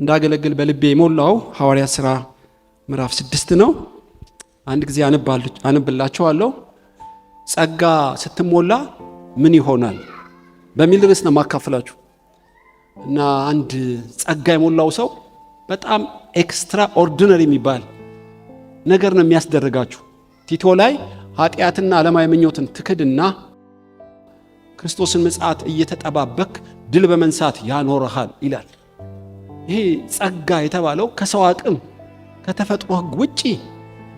እንዳገለግል በልቤ የሞላው ሐዋርያት ሥራ ምዕራፍ 6 ነው። አንድ ጊዜ አነብላችኋለሁ። ጸጋ ስትሞላ ምን ይሆናል በሚል ርዕስ ነው ማካፈላችሁ። እና አንድ ጸጋ የሞላው ሰው በጣም ኤክስትራ ኦርዲነሪ የሚባል ነገር ነው የሚያስደርጋችሁ። ቲቶ ላይ ኃጢአትና ዓለማዊ ምኞትን ትክድና ክርስቶስን ምጽአት እየተጠባበክ ድል በመንሳት ያኖርሃል ይላል። ይሄ ጸጋ የተባለው ከሰው አቅም ከተፈጥሮ ሕግ ውጪ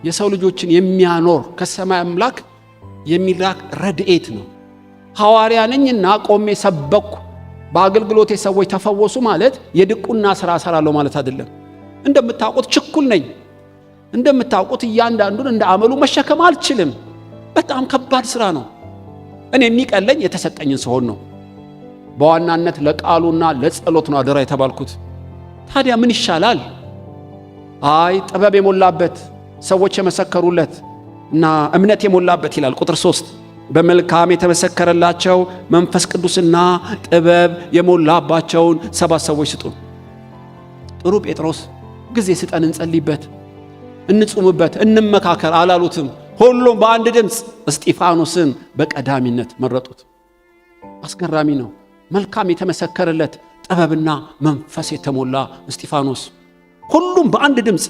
የሰው ልጆችን የሚያኖር ከሰማይ አምላክ የሚላክ ረድኤት ነው። ሐዋርያ ነኝና ቆሜ ሰበኩ በአገልግሎቴ ሰዎች ተፈወሱ ማለት የድቁና ሥራ እሰራለሁ ማለት አይደለም። እንደምታውቁት ችኩል ነኝ። እንደምታውቁት እያንዳንዱን እንደ አመሉ መሸከም አልችልም። በጣም ከባድ ሥራ ነው። እኔ የሚቀለኝ የተሰጠኝን ስሆን ነው። በዋናነት ለቃሉና ለጸሎት ነው አደራ የተባልኩት። ታዲያ ምን ይሻላል? አይ ጥበብ የሞላበት ሰዎች የመሰከሩለት እና እምነት የሞላበት ይላል ቁጥር 3 በመልካም የተመሰከረላቸው መንፈስ ቅዱስና ጥበብ የሞላባቸውን 7 ሰዎች ስጡን። ጥሩ ጴጥሮስ ጊዜ ስጠን፣ እንጸልይበት፣ እንጹምበት፣ እንመካከር አላሉትም። ሁሉም በአንድ ድምፅ እስጢፋኖስን በቀዳሚነት መረጡት። አስገራሚ ነው። መልካም የተመሰከረለት ጥበብና መንፈስ የተሞላ እስጢፋኖስ ሁሉም በአንድ ድምፅ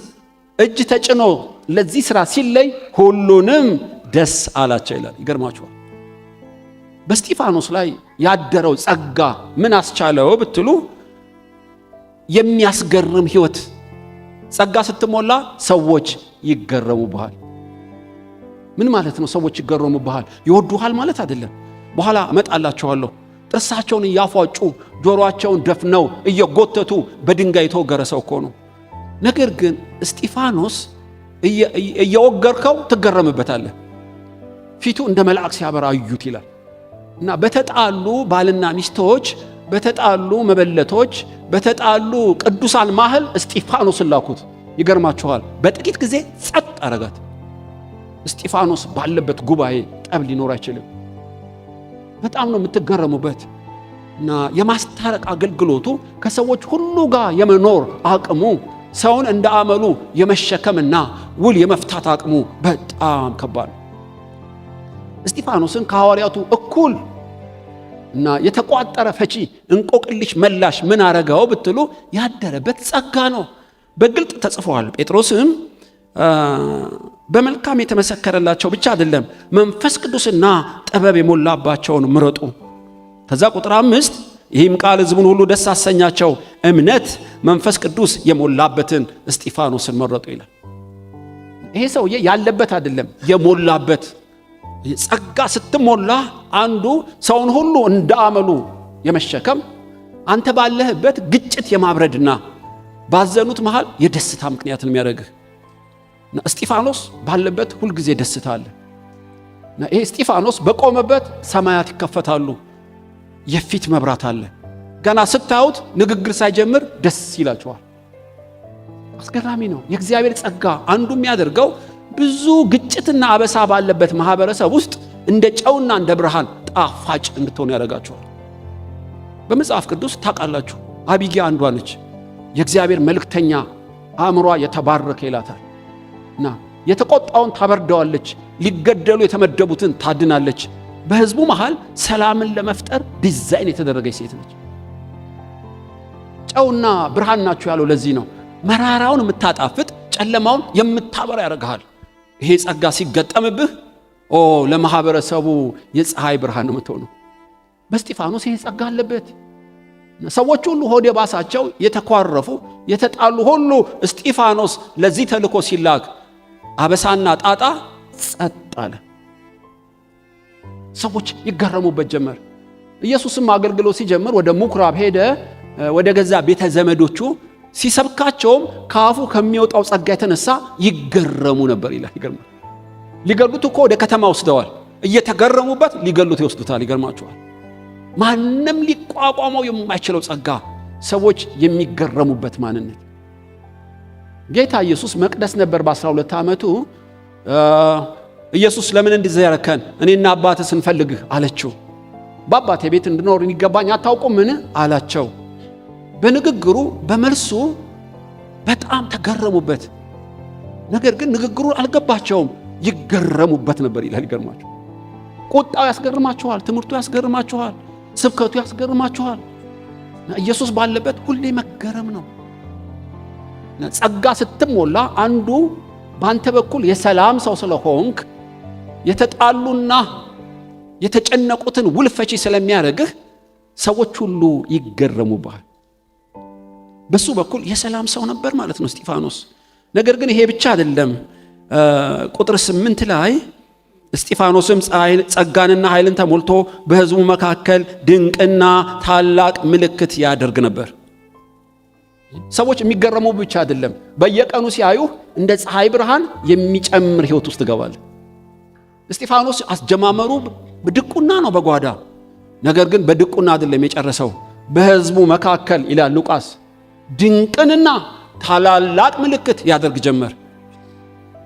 እጅ ተጭኖ ለዚህ ሥራ ሲለይ ሁሉንም ደስ አላቸው ይላል። ይገርማችኋል። በእስጢፋኖስ ላይ ያደረው ጸጋ ምን አስቻለው ብትሉ የሚያስገርም ሕይወት። ጸጋ ስትሞላ ሰዎች ይገረሙብሃል። ምን ማለት ነው? ሰዎች ይገረሙብሃል። ይወዱሃል ማለት አይደለም። በኋላ እመጣላችኋለሁ። ጥርሳቸውን እያፏጩ ጆሮአቸውን ደፍነው እየጎተቱ በድንጋይ የተወገረ ሰው እኮ ነው። ነገር ግን እስጢፋኖስ እየወገርከው ትገረምበታለህ። ፊቱ እንደ መልአክ ሲያበራ አዩት ይላል። እና በተጣሉ ባልና ሚስቶች፣ በተጣሉ መበለቶች፣ በተጣሉ ቅዱሳን ማህል እስጢፋኖስን ላኩት። ይገርማችኋል። በጥቂት ጊዜ ጸጥ አረጋት። እስጢፋኖስ ባለበት ጉባኤ ጠብ ሊኖር አይችልም። በጣም ነው የምትገረሙበት። እና የማስታረቅ አገልግሎቱ ከሰዎች ሁሉ ጋር የመኖር አቅሙ ሰውን እንደ አመሉ የመሸከምና ውል የመፍታት አቅሙ በጣም ከባድ ነው። እስጢፋኖስን ከሐዋርያቱ እኩል እና የተቋጠረ ፈቺ እንቆቅልሽ መላሽ ምን አረጋው ብትሉ ያደረበት ጸጋ ነው። በግልጥ ተጽፏል። ጴጥሮስም በመልካም የተመሰከረላቸው ብቻ አይደለም መንፈስ ቅዱስና ጥበብ የሞላባቸውን ምረጡ። ከዛ ቁጥር 5 ይህም ቃል ሕዝቡን ሁሉ ደስ አሰኛቸው፣ እምነት መንፈስ ቅዱስ የሞላበትን እስጢፋኖስን መረጡ ይላል። ይሄ ሰውዬ ያለበት አይደለም የሞላበት። ጸጋ ስትሞላ አንዱ ሰውን ሁሉ እንደ አመሉ የመሸከም አንተ ባለህበት ግጭት የማብረድና ባዘኑት መሃል የደስታ ምክንያትን የሚያደርግህ እስጢፋኖስ ባለበት ሁልጊዜ ደስታ አለ። ይሄ እስጢፋኖስ በቆመበት ሰማያት ይከፈታሉ። የፊት መብራት አለ። ገና ስታዩት ንግግር ሳይጀምር ደስ ይላችኋል። አስገራሚ ነው። የእግዚአብሔር ጸጋ አንዱ የሚያደርገው ብዙ ግጭትና አበሳ ባለበት ማህበረሰብ ውስጥ እንደ ጨውና እንደ ብርሃን ጣፋጭ እንድትሆኑ ያደርጋችኋል። በመጽሐፍ ቅዱስ ታውቃላችሁ፣ አቢግያ አንዷ ነች። የእግዚአብሔር መልእክተኛ አእምሯ የተባረከ ይላታል። እና የተቆጣውን ታበርደዋለች፣ ሊገደሉ የተመደቡትን ታድናለች። በሕዝቡ መሃል ሰላምን ለመፍጠር ዲዛይን የተደረገች ሴት ነች። ጨውና ብርሃን ናችሁ ያለው ለዚህ ነው። መራራውን የምታጣፍጥ ጨለማውን የምታበራ ያደርግሃል። ይሄ ጸጋ ሲገጠምብህ ለማህበረሰቡ የፀሐይ ብርሃን ነው የምትሆነው። በእስጢፋኖስ ይሄ ጸጋ አለበት። ሰዎች ሁሉ ሆድ የባሳቸው የተኳረፉ የተጣሉ ሁሉ እስጢፋኖስ ለዚህ ተልኮ ሲላክ አበሳና ጣጣ ጸጥ አለ። ሰዎች ይገረሙበት ጀመር። ኢየሱስም አገልግሎት ሲጀምር ወደ ምኩራብ ሄደ። ወደ ገዛ ቤተ ዘመዶቹ ሲሰብካቸውም ከአፉ ከሚወጣው ጸጋ የተነሳ ይገረሙ ነበር ይላል። ይገርማል። ሊገሉት እኮ ወደ ከተማ ወስደዋል። እየተገረሙበት ሊገሉት ይወስዱታል። ይገርማቸዋል። ማንም ሊቋቋመው የማይችለው ጸጋ፣ ሰዎች የሚገረሙበት ማንነት። ጌታ ኢየሱስ መቅደስ ነበር በ12 ዓመቱ። ኢየሱስ ለምን እንደዚህ ያረከን? እኔና አባትህ ስንፈልግህ አለችው። በአባቴ ቤት እንድኖር ይገባኝ አታውቁም ምን አላቸው። በንግግሩ በመልሱ በጣም ተገረሙበት። ነገር ግን ንግግሩ አልገባቸውም፣ ይገረሙበት ነበር ይላል። ይገርማቸው። ቁጣው ያስገርማቸዋል፣ ትምህርቱ ያስገርማቸዋል፣ ስብከቱ ያስገርማቸዋል። ኢየሱስ ባለበት ሁሌ መገረም ነው። ጸጋ ስትሞላ አንዱ በአንተ በኩል የሰላም ሰው ስለሆንክ የተጣሉና የተጨነቁትን ውልፈቺ ስለሚያደርግህ ሰዎች ሁሉ ይገረሙብሃል። በሱ በኩል የሰላም ሰው ነበር ማለት ነው እስጢፋኖስ። ነገር ግን ይሄ ብቻ አይደለም። ቁጥር 8 ላይ እስጢፋኖስም ጸጋንና ኃይልን ተሞልቶ በሕዝቡ መካከል ድንቅና ታላቅ ምልክት ያደርግ ነበር። ሰዎች የሚገረሙ ብቻ አይደለም፣ በየቀኑ ሲያዩ እንደ ፀሐይ ብርሃን የሚጨምር ሕይወት ውስጥ ገባል። እስጢፋኖስ አስጀማመሩ በድቁና ነው በጓዳ። ነገር ግን በድቁና አይደለም የጨረሰው። በሕዝቡ መካከል ይላል ሉቃስ ድንቅንና ታላላቅ ምልክት ያደርግ ጀመር።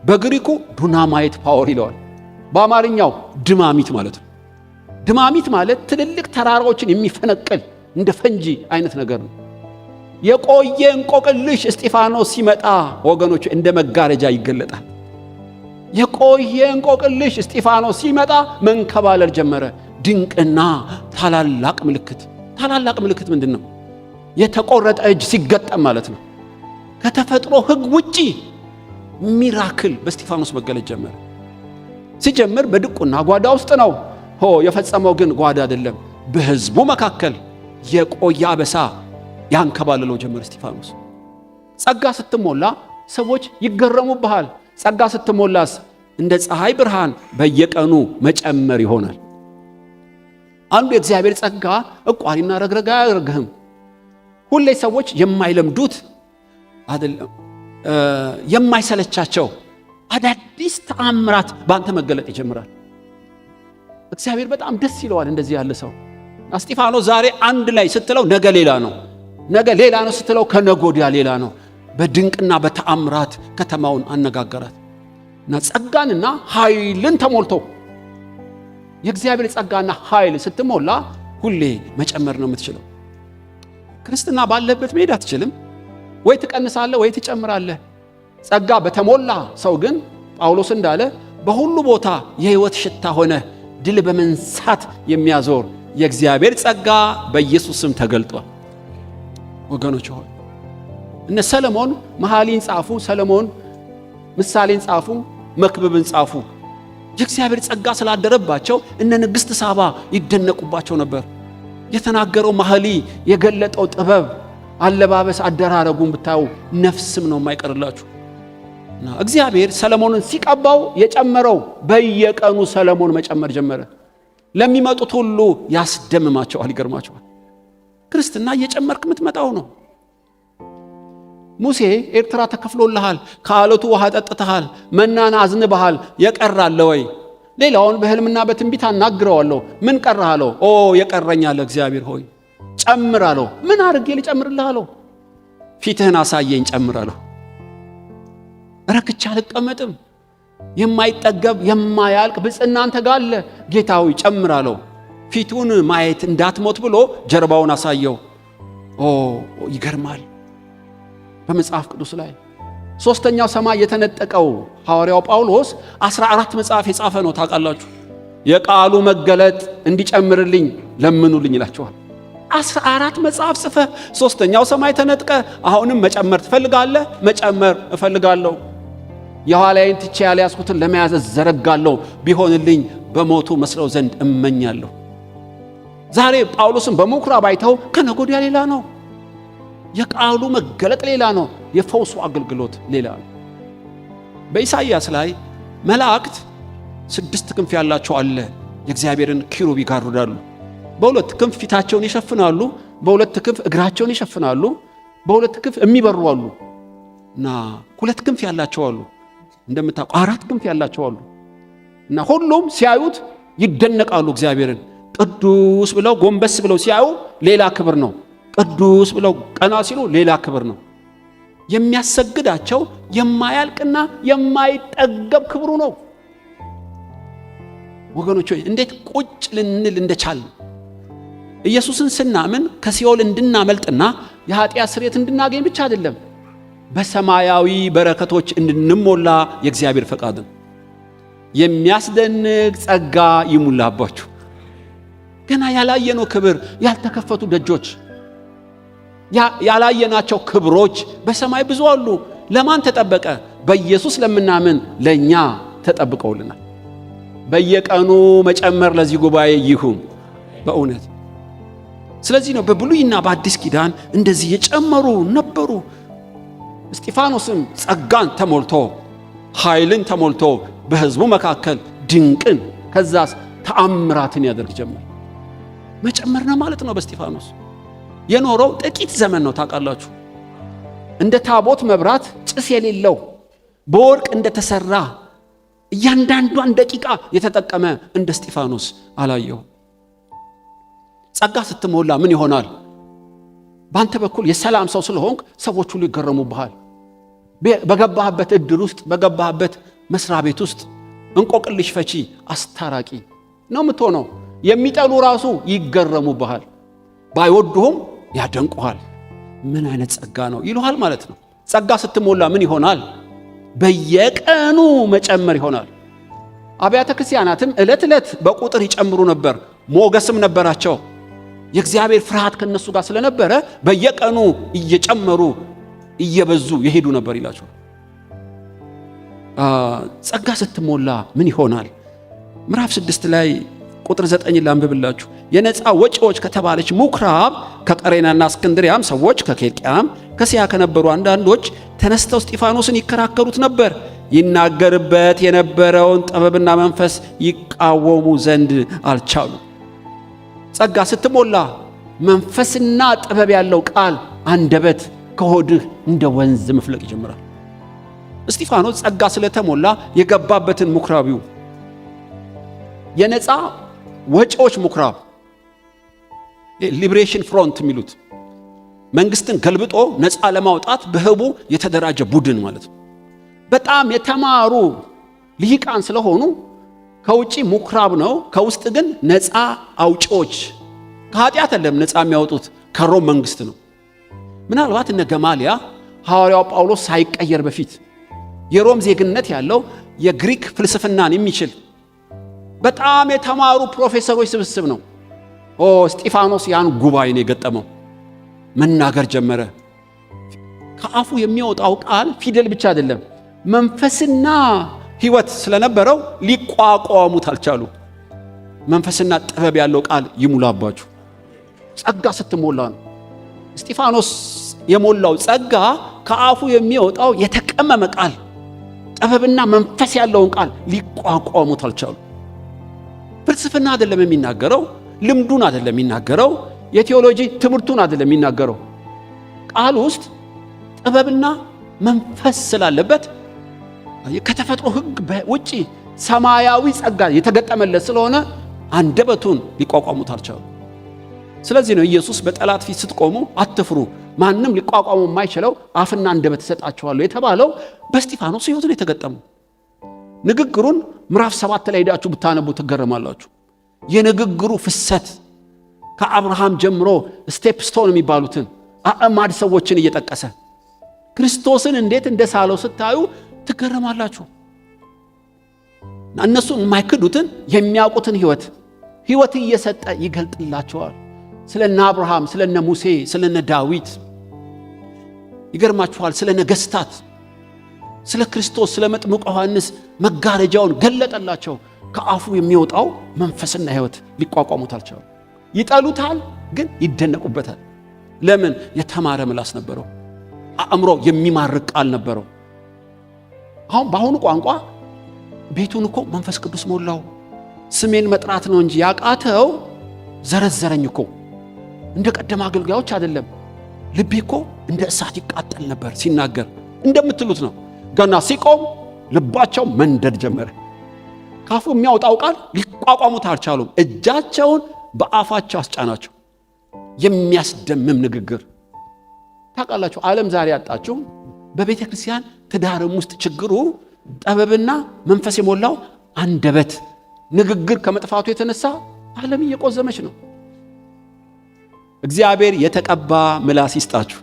በግሪኩ ዱናማይት ፓወር ይለዋል። በአማርኛው ድማሚት ማለት ነው። ድማሚት ማለት ትልልቅ ተራራዎችን የሚፈነቅል እንደ ፈንጂ አይነት ነገር ነው። የቆየ እንቆቅልሽ እስጢፋኖስ ሲመጣ ወገኖች እንደ መጋረጃ ይገለጣል። የቆየ እንቆቅልሽ እስጢፋኖስ ሲመጣ መንከባለል ጀመረ። ድንቅና ታላላቅ ምልክት። ታላላቅ ምልክት ምንድን ነው? የተቆረጠ እጅ ሲገጠም ማለት ነው። ከተፈጥሮ ሕግ ውጪ ሚራክል በእስጢፋኖስ መገለጥ ጀመረ። ሲጀምር በድቁና ጓዳ ውስጥ ነው የፈጸመው። ግን ጓዳ አይደለም፣ በሕዝቡ መካከል የቆየ አበሳ ያንከባለለው ጀመር እስጢፋኖስ። ጸጋ ስትሞላ ሰዎች ይገረሙብሃል። ጸጋ ስትሞላስ እንደ ፀሐይ ብርሃን በየቀኑ መጨመር ይሆናል። አንዱ የእግዚአብሔር ጸጋ እቋሪና ረግረጋ አያደርግህም። ሁሌ ሰዎች የማይለምዱት አይደለም፣ የማይሰለቻቸው አዳዲስ ተአምራት በአንተ መገለጥ ይጀምራል። እግዚአብሔር በጣም ደስ ይለዋል እንደዚህ ያለ ሰው። እስጢፋኖስ ዛሬ አንድ ላይ ስትለው ነገ ሌላ ነው፣ ነገ ሌላ ነው ስትለው ከነጎዲያ ሌላ ነው። በድንቅና በተአምራት ከተማውን አነጋገራት እና ጸጋንና ኃይልን ተሞልቶ የእግዚአብሔር ጸጋና ኃይል ስትሞላ ሁሌ መጨመር ነው የምትችለው። ክርስትና ባለበት መሄድ አትችልም። ወይ ትቀንሳለህ ወይ ትጨምራለህ። ጸጋ በተሞላ ሰው ግን ጳውሎስ እንዳለ በሁሉ ቦታ የሕይወት ሽታ ሆነ ድል በመንሳት የሚያዞር የእግዚአብሔር ጸጋ በኢየሱስ ስም ተገልጧል። ወገኖች ሆይ እነ ሰለሞን መኃልይን ጻፉ፣ ሰለሞን ምሳሌን ጻፉ፣ መክብብን ጻፉ። የእግዚአብሔር ጸጋ ስላደረባቸው እነ ንግሥት ሳባ ይደነቁባቸው ነበር። የተናገረው መኃልይ የገለጠው ጥበብ፣ አለባበስ፣ አደራረጉን ብታዩ ነፍስም ነው የማይቀርላችሁ። እና እግዚአብሔር ሰለሞንን ሲቀባው የጨመረው በየቀኑ ሰለሞን መጨመር ጀመረ። ለሚመጡት ሁሉ ያስደምማቸዋል፣ ይገርማቸዋል። ክርስትና እየጨመርክ የምትመጣው ነው። ሙሴ ኤርትራ ተከፍሎልሃል፣ ከአለቱ ውሃ ጠጥተሃል፣ መናን አዝንበሃል፣ የቀራለ ወይ? ሌላውን በሕልምና በትንቢት አናግረዋለሁ፣ ምን ቀራህ አለው። ኦ የቀረኛል እግዚአብሔር ሆይ ጨምር አለው። ምን አድርጌ ልጨምርልህ አለው። ፊትህን አሳየኝ ጨምር አለው። ረክቻ አልቀመጥም፣ የማይጠገብ የማያልቅ ብፅዕና አንተ ጋር አለ፣ ጌታ ሆይ ጨምር አለው። ፊቱን ማየት እንዳትሞት ብሎ ጀርባውን አሳየው። ኦ ይገርማል። በመጽሐፍ ቅዱስ ላይ ሶስተኛው ሰማይ የተነጠቀው ሐዋርያው ጳውሎስ 14 መጽሐፍ የጻፈ ነው። ታውቃላችሁ። የቃሉ መገለጥ እንዲጨምርልኝ ለምኑልኝ ይላቸዋል። 14 መጽሐፍ ጽፈ ሶስተኛው ሰማይ ተነጥቀ አሁንም መጨመር ትፈልጋለህ? መጨመር እፈልጋለሁ። የኋላዬን ትቼ ያልያዝኩትን ለመያዝ ዘረጋለሁ። ቢሆንልኝ በሞቱ መስለው ዘንድ እመኛለሁ። ዛሬ ጳውሎስን በምኩራብ አይተው ከነጎዲያ ሌላ ነው። የቃሉ መገለጥ ሌላ ነው። የፈውሱ አገልግሎት ሌላ ነው። በኢሳይያስ ላይ መላእክት 6 ክንፍ ያላቸው አለ። የእግዚአብሔርን ኪሩብ ይጋርዳሉ። በሁለት ክንፍ ፊታቸውን ይሸፍናሉ፣ በሁለት ክንፍ እግራቸውን ይሸፍናሉ፣ በሁለት ክንፍ የሚበሩ አሉ እና 2 ክንፍ ያላቸው አሉ። እንደምታውቁ 4 ክንፍ ያላቸው አሉ እና ሁሉም ሲያዩት ይደነቃሉ። እግዚአብሔርን ቅዱስ ብለው ጎንበስ ብለው ሲያዩ ሌላ ክብር ነው። ቅዱስ ብለው ቀና ሲሉ ሌላ ክብር ነው። የሚያሰግዳቸው የማያልቅና የማይጠገብ ክብሩ ነው። ወገኖች ሆይ እንዴት ቁጭ ልንል እንደቻል ኢየሱስን ስናምን ከሲኦል እንድናመልጥና የኃጢአት ስርየት እንድናገኝ ብቻ አይደለም፣ በሰማያዊ በረከቶች እንድንሞላ የእግዚአብሔር ፈቃድ ነው። የሚያስደንቅ ጸጋ ይሙላባችሁ። ገና ያላየነው ክብር፣ ያልተከፈቱ ደጆች፣ ያላየናቸው ክብሮች በሰማይ ብዙ አሉ። ለማን ተጠበቀ? በኢየሱስ ለምናምን ለኛ ተጠብቀውልናል። በየቀኑ መጨመር ለዚህ ጉባኤ ይሁን በእውነት። ስለዚህ ነው በብሉይና በአዲስ ኪዳን እንደዚህ የጨመሩ ነበሩ። እስጢፋኖስም ጸጋን ተሞልቶ ኃይልን ተሞልቶ በሕዝቡ መካከል ድንቅን ከዛስ ተአምራትን ያደርግ ጀመር። መጨመር ነው ማለት ነው። በእስጢፋኖስ የኖረው ጥቂት ዘመን ነው ታውቃላችሁ። እንደ ታቦት መብራት ጭስ የሌለው በወርቅ እንደተሰራ እያንዳንዷን ደቂቃ የተጠቀመ እንደ እስጢፋኖስ አላየው። ጸጋ ስትሞላ ምን ይሆናል? ባንተ በኩል የሰላም ሰው ስለሆንክ ሰዎች ሁሉ ይገረሙብሃል። በገባህበት እድር ውስጥ፣ በገባህበት መስሪያ ቤት ውስጥ እንቆቅልሽ ፈቺ አስታራቂ ነው የምትሆነው። የሚጠሉ ራሱ ይገረሙብሃል፣ ባይወዱህም ያደንቁሃል። ምን አይነት ጸጋ ነው ይሉሃል ማለት ነው። ጸጋ ስትሞላ ምን ይሆናል? በየቀኑ መጨመር ይሆናል። አብያተ ክርስቲያናትም ዕለት ዕለት በቁጥር ይጨምሩ ነበር፣ ሞገስም ነበራቸው። የእግዚአብሔር ፍርሃት ከነሱ ጋር ስለነበረ በየቀኑ እየጨመሩ እየበዙ ይሄዱ ነበር ይላቸዋል። ጸጋ ስትሞላ ምን ይሆናል? ምዕራፍ 6 ላይ ቁጥር 9 ላንብብላችሁ። የነፃ ወጪዎች ከተባለች ምኵራብ ከቀሬናና እስክንድሪያም ሰዎች ከኬልቅያም ከሲያ ከነበሩ አንዳንዶች ተነስተው እስጢፋኖስን ይከራከሩት ነበር። ይናገርበት የነበረውን ጥበብና መንፈስ ይቃወሙ ዘንድ አልቻሉ። ጸጋ ስትሞላ መንፈስና ጥበብ ያለው ቃል አንደበት ከሆድህ እንደ ወንዝ መፍለቅ ይጀምራል። እስጢፋኖስ ጸጋ ስለተሞላ የገባበትን ምኵራቢው የነፃ ወጪዎች ምኵራብ ሊብሬሽን ፍሮንት የሚሉት መንግስትን ገልብጦ ነፃ ለማውጣት በህቡ የተደራጀ ቡድን ማለት ነው። በጣም የተማሩ ልሂቃን ስለሆኑ ከውጪ ምኵራብ ነው፣ ከውስጥ ግን ነፃ አውጪዎች። ከኃጢአት አይደለም ነፃ የሚያወጡት ከሮም መንግስት ነው። ምናልባት እነ ገማልያ ሐዋርያው ጳውሎስ ሳይቀየር በፊት የሮም ዜግነት ያለው የግሪክ ፍልስፍናን የሚችል በጣም የተማሩ ፕሮፌሰሮች ስብስብ ነው። እስጢፋኖስ ያን ጉባኤ ነው የገጠመው። መናገር ጀመረ። ከአፉ የሚወጣው ቃል ፊደል ብቻ አይደለም፣ መንፈስና ሕይወት ስለነበረው ሊቋቋሙት አልቻሉ። መንፈስና ጥበብ ያለው ቃል ይሙላባችሁ። ጸጋ ስትሞላ ነው። እስጢፋኖስ የሞላው ጸጋ ከአፉ የሚወጣው የተቀመመ ቃል፣ ጥበብና መንፈስ ያለውን ቃል ሊቋቋሙት አልቻሉ። ፍልስፍና አይደለም የሚናገረው፣ ልምዱን አይደለም የሚናገረው፣ የቴዎሎጂ ትምህርቱን አይደለም የሚናገረው። ቃል ውስጥ ጥበብና መንፈስ ስላለበት ከተፈጥሮ ሕግ ውጪ ሰማያዊ ጸጋ የተገጠመለት ስለሆነ አንደበቱን ሊቋቋሙት አልቻሉ። ስለዚህ ነው ኢየሱስ በጠላት ፊት ስትቆሙ አትፍሩ፣ ማንም ሊቋቋሙ የማይችለው አፍና አንደበት እሰጣችኋለሁ የተባለው በእስጢፋኖስ ሕይወት ነው የተገጠመው። ንግግሩን ምዕራፍ 7 ላይ ሄዳችሁ ብታነቡ ትገረማላችሁ። የንግግሩ ፍሰት ከአብርሃም ጀምሮ ስቴፕ ስቶን የሚባሉትን አዕማድ ሰዎችን እየጠቀሰ ክርስቶስን እንዴት እንደሳለው ስታዩ ትገረማላችሁ። እነሱ የማይክዱትን የሚያውቁትን ሕይወት እየሰጠ ይገልጥላቸዋል። ስለነ አብርሃም፣ ስለነ ሙሴ፣ ስለነ ዳዊት ይገርማችኋል። ስለ ነገስታት፣ ስለ ክርስቶስ፣ ስለ መጥምቁ ዮሐንስ መጋረጃውን ገለጠላቸው። ከአፉ የሚወጣው መንፈስና ሕይወት ሊቋቋሙት አልቻሉ። ይጠሉታል፣ ግን ይደነቁበታል። ለምን? የተማረ ምላስ ነበረው። አእምሮ የሚማርክ ቃል ነበረው። አሁን በአሁኑ ቋንቋ ቤቱን እኮ መንፈስ ቅዱስ ሞላው። ስሜን መጥራት ነው እንጂ ያቃተው ዘረዘረኝ እኮ። እንደ ቀደም አገልጋዮች አይደለም። ልቤ እኮ እንደ እሳት ይቃጠል ነበር ሲናገር እንደምትሉት ነው። ገና ሲቆም ልባቸው መንደድ ጀመረ። ካፉ የሚያወጣው ቃል ሊቋቋሙት አልቻሉም። እጃቸውን በአፋቸው አስጫናቸው። የሚያስደምም ንግግር። ታውቃላችሁ፣ ዓለም ዛሬ ያጣችሁ በቤተ ክርስቲያን ትዳርም ውስጥ ችግሩ ጥበብና መንፈስ የሞላው አንደበት ንግግር ከመጥፋቱ የተነሳ ዓለም እየቆዘመች ነው። እግዚአብሔር የተቀባ ምላስ ይስጣችሁ።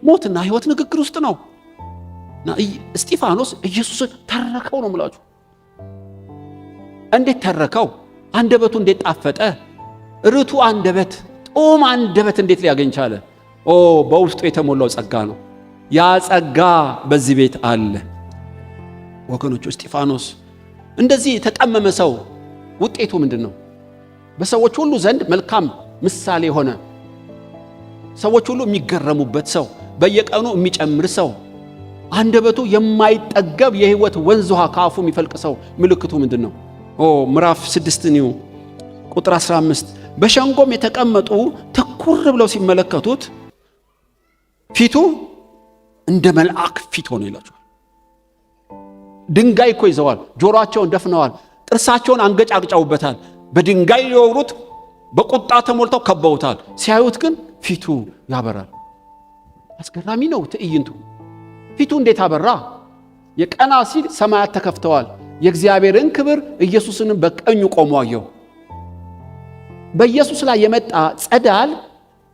ሞትና ሕይወት ንግግር ውስጥ ነው። እስጢፋኖስ ኢየሱስን ተረከው ነው የምላችሁ። እንዴት ተረከው? አንደበቱ እንዴት ጣፈጠ? ርቱ አንደበት፣ ጦም አንደበት እንዴት ሊያገኝ ቻለ? በውስጡ የተሞላው ጸጋ ነው። ያ ጸጋ በዚህ ቤት አለ ወገኖች። እስጢፋኖስ እንደዚህ የተጠመመ ሰው ውጤቱ ምንድን ነው? በሰዎች ሁሉ ዘንድ መልካም ምሳሌ ሆነ። ሰዎች ሁሉ የሚገረሙበት ሰው፣ በየቀኑ የሚጨምር ሰው፣ አንደበቱ የማይጠገብ የሕይወት ወንዝ ውሃ ከአፉ የሚፈልቅ ሰው። ምልክቱ ምንድን ነው? ምዕራፍ 6 ነው ቁጥር 15 በሸንጎም የተቀመጡ ትኩር ብለው ሲመለከቱት ፊቱ እንደ መልአክ ፊት ሆኖ ይላቸዋል። ድንጋይ እኮ ይዘዋል፣ ጆሮአቸውን ደፍነዋል፣ ጥርሳቸውን አንገጫግጫውበታል፣ በድንጋይ ሊወግሩት በቁጣ ተሞልተው ከበውታል። ሲያዩት ግን ፊቱ ያበራል። አስገራሚ ነው ትዕይንቱ። ፊቱ እንዴት አበራ? የቀና ሲል ሰማያት ተከፍተዋል። የእግዚአብሔርን ክብር ኢየሱስንም በቀኙ ቆሞ አየው። በኢየሱስ ላይ የመጣ ጸዳል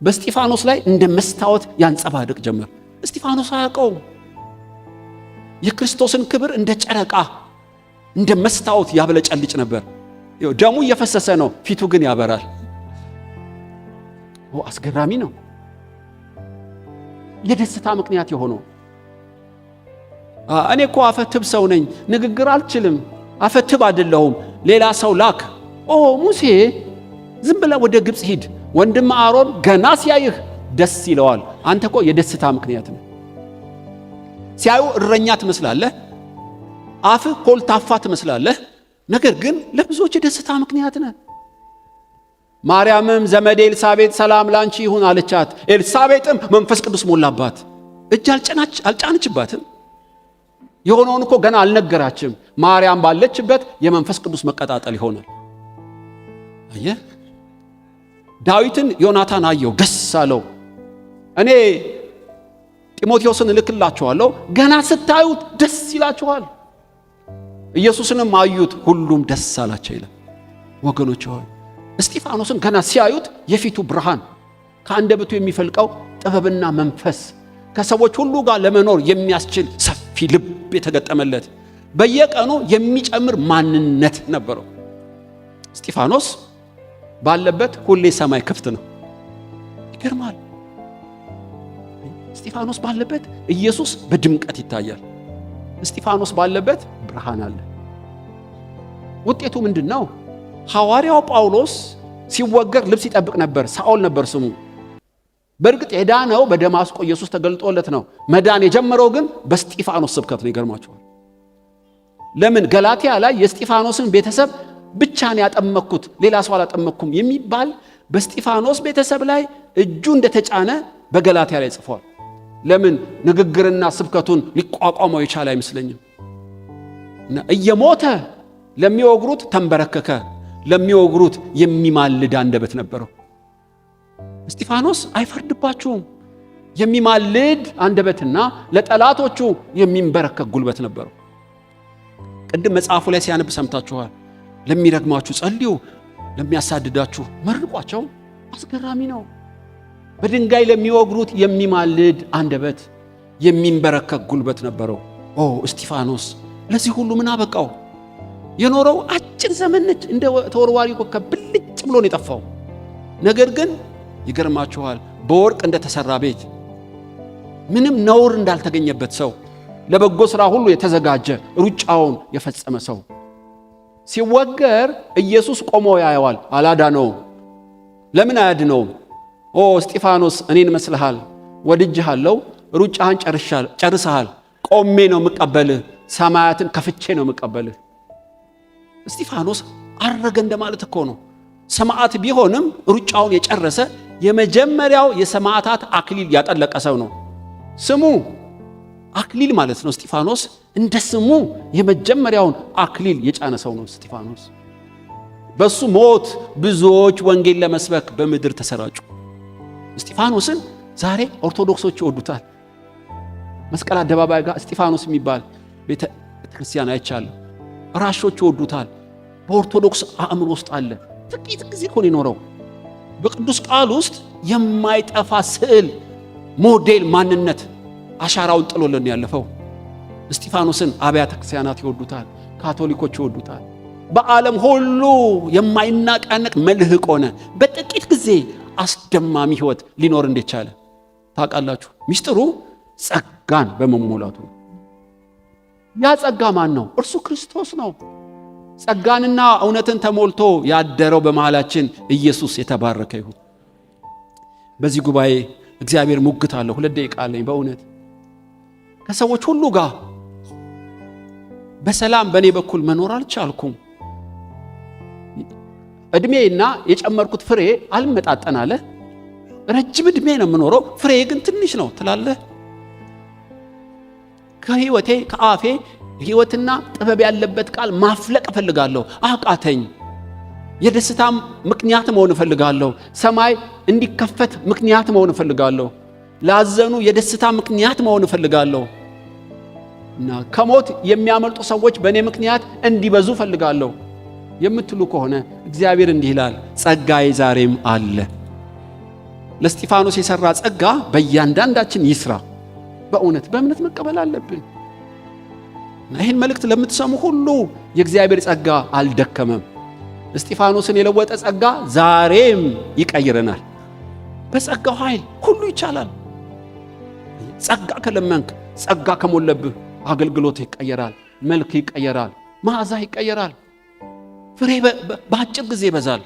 በእስጢፋኖስ ላይ እንደ መስታወት ያንጸባርቅ ጀመር። እስጢፋኖስ አያውቀውም። የክርስቶስን ክብር እንደ ጨረቃ እንደ መስታወት ያብለጨልጭ ነበር። ደሙ እየፈሰሰ ነው፣ ፊቱ ግን ያበራል። አስገራሚ ነው። የደስታ ምክንያት የሆነው እኔ እኮ አፈትብ ሰው ነኝ፣ ንግግር አልችልም፣ አፈትብ አይደለሁም፣ ሌላ ሰው ላክ። ሙሴ ዝም ብለህ ወደ ግብፅ ሂድ፣ ወንድም አሮን ገና ሲያይህ ደስ ይለዋል። አንተ እኮ የደስታ ምክንያት ነው። ሲያዩ እረኛ ትመስላለህ፣ አፍህ ኮልታፋ ትመስላለህ፣ ነገር ግን ለብዙዎች የደስታ ምክንያት ነህ። ማርያምም ዘመዴ ኤልሳቤጥ ሰላም ላንቺ ይሁን አለቻት። ኤልሳቤጥም መንፈስ ቅዱስ ሞላባት። እጅ አልጫነችባትም። የሆነውን እኮ ገና አልነገራችም። ማርያም ባለችበት የመንፈስ ቅዱስ መቀጣጠል ይሆናል። አየህ፣ ዳዊትን ዮናታን አየው፣ ደስ አለው። እኔ ጢሞቴዎስን እልክላችኋለሁ፣ ገና ስታዩት ደስ ይላችኋል። ኢየሱስንም አዩት፣ ሁሉም ደስ አላቸው ይላል። ወገኖች ሆይ እስጢፋኖስን ገና ሲያዩት የፊቱ ብርሃን፣ ከአንደበቱ የሚፈልቀው ጥበብና መንፈስ፣ ከሰዎች ሁሉ ጋር ለመኖር የሚያስችል ሰፊ ልብ የተገጠመለት በየቀኑ የሚጨምር ማንነት ነበረው። እስጢፋኖስ ባለበት ሁሌ ሰማይ ክፍት ነው። ይገርማል። እስጢፋኖስ ባለበት ኢየሱስ በድምቀት ይታያል። እስጢፋኖስ ባለበት ብርሃን አለ። ውጤቱ ምንድን ነው? ሐዋርያው ጳውሎስ ሲወገር ልብስ ይጠብቅ ነበር። ሳኦል ነበር ስሙ። በእርግጥ የዳነው በደማስቆ ኢየሱስ ተገልጦለት ነው። መዳን የጀመረው ግን በእስጢፋኖስ ስብከት ነው። ይገርማችኋል። ለምን ገላትያ ላይ የእስጢፋኖስን ቤተሰብ ብቻ ነው ያጠመቅኩት፣ ሌላ ሰው አላጠመቅኩም የሚባል በእስጢፋኖስ ቤተሰብ ላይ እጁ እንደተጫነ በገላትያ ላይ ጽፏል። ለምን? ንግግርና ስብከቱን ሊቋቋመው የቻለ አይመስለኝም። እና እየሞተ ለሚወግሩት ተንበረከከ፣ ለሚወግሩት የሚማልድ አንደበት ነበረው። እስጢፋኖስ አይፈርድባችሁም፣ የሚማልድ አንደበትና ለጠላቶቹ የሚንበረከክ ጉልበት ነበረው። ቅድም መጽሐፉ ላይ ሲያነብ ሰምታችኋል። ለሚረግማችሁ ጸልዩ፣ ለሚያሳድዳችሁ መርቋቸው። አስገራሚ ነው። በድንጋይ ለሚወግሩት የሚማልድ አንደበት፣ የሚንበረከክ ጉልበት ነበረው። እስጢፋኖስ ለዚህ ሁሉ ምን አበቃው? የኖረው አጭር ዘመን ነች። እንደ ተወርዋሪ ኮከብ ብልጭ ብሎ ነው የጠፋው። ነገር ግን ይገርማችኋል፣ በወርቅ እንደተሰራ ቤት፣ ምንም ነውር እንዳልተገኘበት ሰው፣ ለበጎ ሥራ ሁሉ የተዘጋጀ ሩጫውን የፈጸመ ሰው ሲወገር ኢየሱስ ቆሞ ያየዋል። አላዳነውም። ለምን አያድነውም? እስጢፋኖስ እኔን መስልሃል፣ ወድጄሃለሁ፣ ሩጫህን ጨርሰሃል፣ ቆሜ ነው የምቀበልህ፣ ሰማያትን ከፍቼ ነው የምቀበልህ። እስጢፋኖስ አረገ እንደማለት እኮ ነው። ሰማዕት ቢሆንም ሩጫውን የጨረሰ የመጀመሪያው የሰማዕታት አክሊል ያጠለቀ ሰው ነው። ስሙ አክሊል ማለት ነው። እስጢፋኖስ እንደ ስሙ የመጀመሪያውን አክሊል የጫነ ሰው ነው። እስጢፋኖስ በሱ ሞት ብዙዎች ወንጌል ለመስበክ በምድር ተሰራጩ። እስጢፋኖስን ዛሬ ኦርቶዶክሶች ይወዱታል። መስቀል አደባባይ ጋር እስጢፋኖስ የሚባል ቤተ ክርስቲያን አይቻለሁ። ራሾች ይወዱታል። በኦርቶዶክስ አእምሮ ውስጥ አለ። ጥቂት ጊዜ ሆኖ የኖረው በቅዱስ ቃል ውስጥ የማይጠፋ ስዕል ሞዴል ማንነት አሻራውን ጥሎልን ያለፈው። እስጢፋኖስን አብያተ ክርስቲያናት ይወዱታል፣ ካቶሊኮች ይወዱታል። በዓለም ሁሉ የማይናቃነቅ መልህቅ ሆነ። በጥቂት ጊዜ አስደማሚ ህይወት ሊኖር እንደቻለ ታውቃላችሁ። ሚስጥሩ ጸጋን በመሞላቱ። ያ ጸጋ ማን ነው? እርሱ ክርስቶስ ነው። ጸጋንና እውነትን ተሞልቶ ያደረው በመሃላችን ኢየሱስ የተባረከ ይሁን። በዚህ ጉባኤ እግዚአብሔር ሙግት አለው። 2 ደቂቃ አለኝ። በእውነት ከሰዎች ሁሉ ጋር በሰላም በኔ በኩል መኖር አልቻልኩም። እድሜና የጨመርኩት ፍሬ አልመጣጠናለ። ረጅም እድሜ ነው የምኖረው፣ ፍሬ ግን ትንሽ ነው ትላለህ። ከህይወቴ ከአፌ ህይወትና ጥበብ ያለበት ቃል ማፍለቅ እፈልጋለሁ፣ አቃተኝ። የደስታ ምክንያት መሆን እፈልጋለሁ። ሰማይ እንዲከፈት ምክንያት መሆን እፈልጋለሁ። ላዘኑ የደስታ ምክንያት መሆን እፈልጋለሁ። እና ከሞት የሚያመልጡ ሰዎች በእኔ ምክንያት እንዲበዙ እፈልጋለሁ የምትሉ ከሆነ እግዚአብሔር እንዲህ ይላል፣ ጸጋዬ ዛሬም አለ። ለእስጢፋኖስ የሰራ ጸጋ በእያንዳንዳችን ይስራ። በእውነት በእምነት መቀበል አለብን። ይህን መልእክት ለምትሰሙ ሁሉ የእግዚአብሔር ጸጋ አልደከመም። እስጢፋኖስን የለወጠ ጸጋ ዛሬም ይቀይረናል። በጸጋው ኃይል ሁሉ ይቻላል። ጸጋ ከለመንክ፣ ጸጋ ከሞለብህ አገልግሎት ይቀየራል፣ መልክ ይቀየራል፣ መዓዛ ይቀየራል። ፍሬ በአጭር ጊዜ ይበዛል።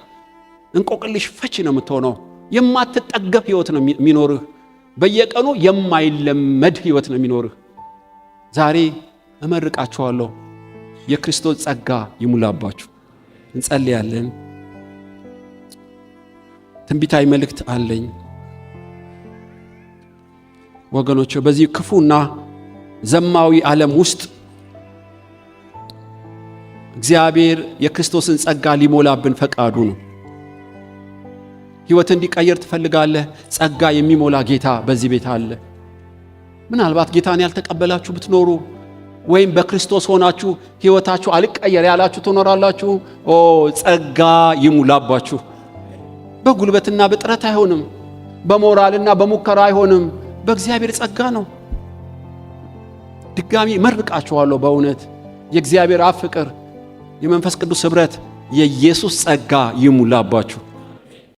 እንቆቅልሽ ፈቺ ነው የምትሆነው። የማትጠገብ ህይወት ነው የሚኖርህ። በየቀኑ የማይለመድ ህይወት ነው የሚኖርህ። ዛሬ እመርቃችኋለሁ፣ የክርስቶስ ጸጋ ይሙላባችሁ። እንጸልያለን። ትንቢታዊ መልእክት አለኝ ወገኖች። በዚህ ክፉና ዘማዊ ዓለም ውስጥ እግዚአብሔር የክርስቶስን ጸጋ ሊሞላብን ፈቃዱ ነው። ህይወት እንዲቀየር ትፈልጋለህ? ጸጋ የሚሞላ ጌታ በዚህ ቤት አለ። ምናልባት ጌታን ያልተቀበላችሁ ብትኖሩ ወይም በክርስቶስ ሆናችሁ ህይወታችሁ አልቀየር ያላችሁ ትኖራላችሁ። ጸጋ ይሙላባችሁ። በጉልበትና በጥረት አይሆንም፣ በሞራልና በሙከራ አይሆንም፣ በእግዚአብሔር ጸጋ ነው። ድጋሚ መርቃችኋለሁ። በእውነት የእግዚአብሔር አብ ፍቅር፣ የመንፈስ ቅዱስ ኅብረት፣ የኢየሱስ ጸጋ ይሙላባችሁ።